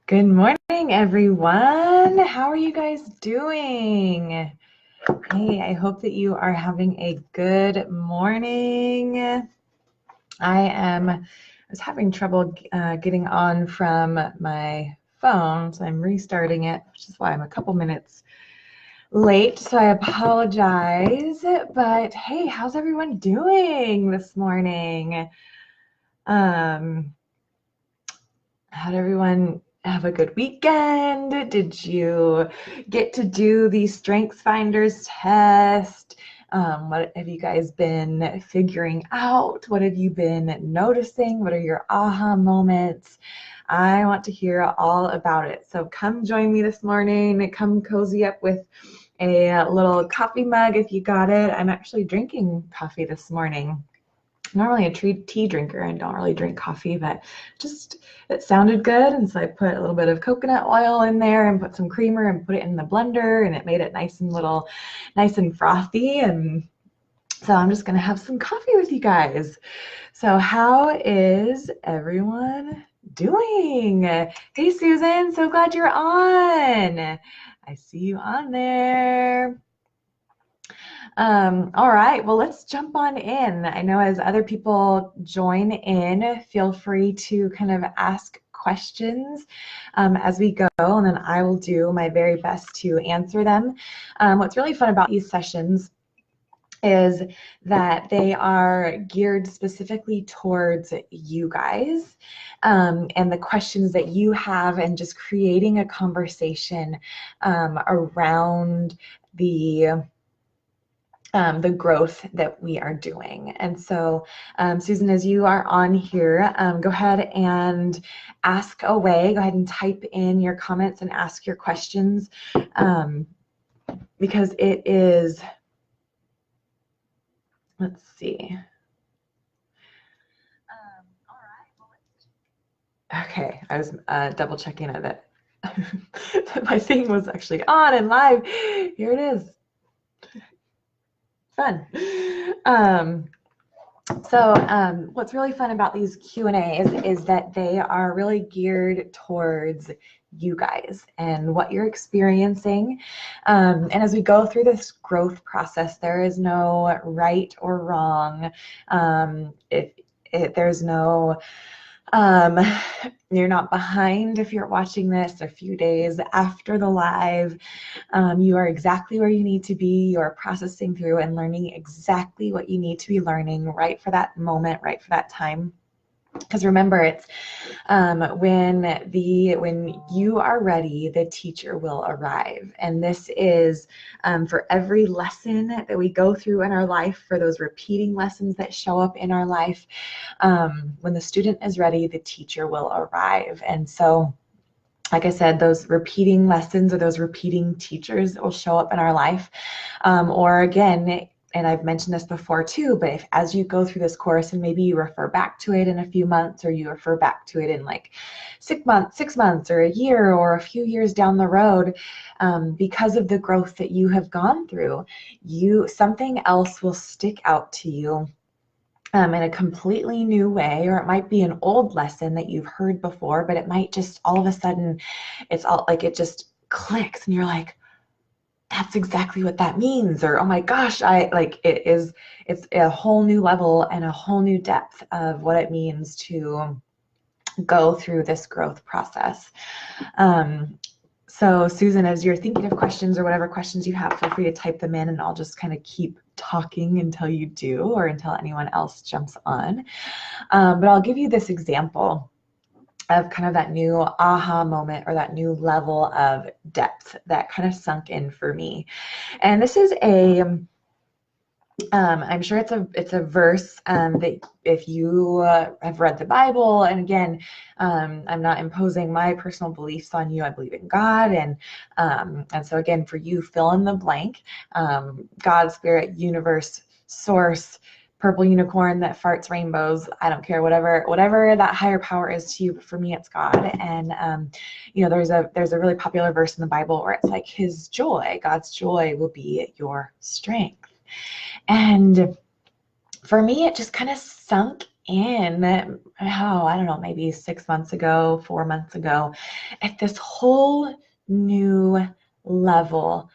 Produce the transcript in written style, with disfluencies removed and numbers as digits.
Good morning, everyone. How are you guys doing? Hey, I hope that you are having a good morning. I was having trouble getting on from my phone, so I'm restarting it, which is why I'm a couple minutes late, so I apologize. But hey, how's everyone doing this morning? How'd everyone have a good weekend? Did you get to do the Strengths Finders test? What have you guys been figuring out? What have you been noticing? What are your aha moments? I want to hear all about it. So come join me this morning. Come cozy up with a little coffee mug if you got it. I'm actually drinking coffee this morning. Normally a tea drinker and don't really drink coffee, but just it sounded good, and so I put a little bit of coconut oil in there and put some creamer and put it in the blender, and it made it nice and frothy. And so I'm just gonna have some coffee with you guys. So how is everyone doing? Hey Susan, so glad you're on. I see you on there. All right, well, let's jump on in. I know as other people join in, feel free to kind of ask questions as we go, and then I will do my very best to answer them. What's really fun about these sessions is that they are geared specifically towards you guys and the questions that you have, and just creating a conversation around the growth that we are doing. And so, Susan, as you are on here, go ahead and ask away. Go ahead and type in your comments and ask your questions, because it is, let's see. Okay, I was double checking that my thing was actually on and live. Here it is. Fun. What's really fun about these Q&As is that they are really geared towards you guys and what you're experiencing. And as we go through this growth process, there is no right or wrong. There's no you're not behind if you're watching this a few days after the live. You are exactly where you need to be. You're processing through and learning exactly what you need to be learning right for that moment, right for that time. Because remember, it's when you are ready, the teacher will arrive. And this is for every lesson that we go through in our life, for those repeating lessons that show up in our life. When the student is ready, the teacher will arrive. And so, like I said, those repeating lessons or those repeating teachers will show up in our life. Or again, and I've mentioned this before too, but if as you go through this course and maybe you refer back to it in a few months, or you refer back to it in like 6 months or a year or a few years down the road, because of the growth that you have gone through, something else will stick out to you in a completely new way. Or it might be an old lesson that you've heard before, but it might just all of a sudden, it's all like it just clicks and you're like, that's exactly what that means. Or, oh my gosh, it's a whole new level and a whole new depth of what it means to go through this growth process. So Susan, as you're thinking of questions or whatever questions you have, feel free to type them in, and I'll just kind of keep talking until you do, or until anyone else jumps on. But I'll give you this example of kind of that new aha moment, or that new level of depth that kind of sunk in for me. And this is I'm sure it's a verse that if you have read the Bible, and again, I'm not imposing my personal beliefs on you. I believe in God, and so again, for you, fill in the blank. God, spirit, universe, source, purple unicorn that farts rainbows. I don't care, whatever that higher power is to you. But for me, it's God. And there's a really popular verse in the Bible where it's like, His joy, God's joy, will be your strength. And for me, it just kind of sunk in, oh, I don't know, maybe 6 months ago, 4 months ago, at this whole new level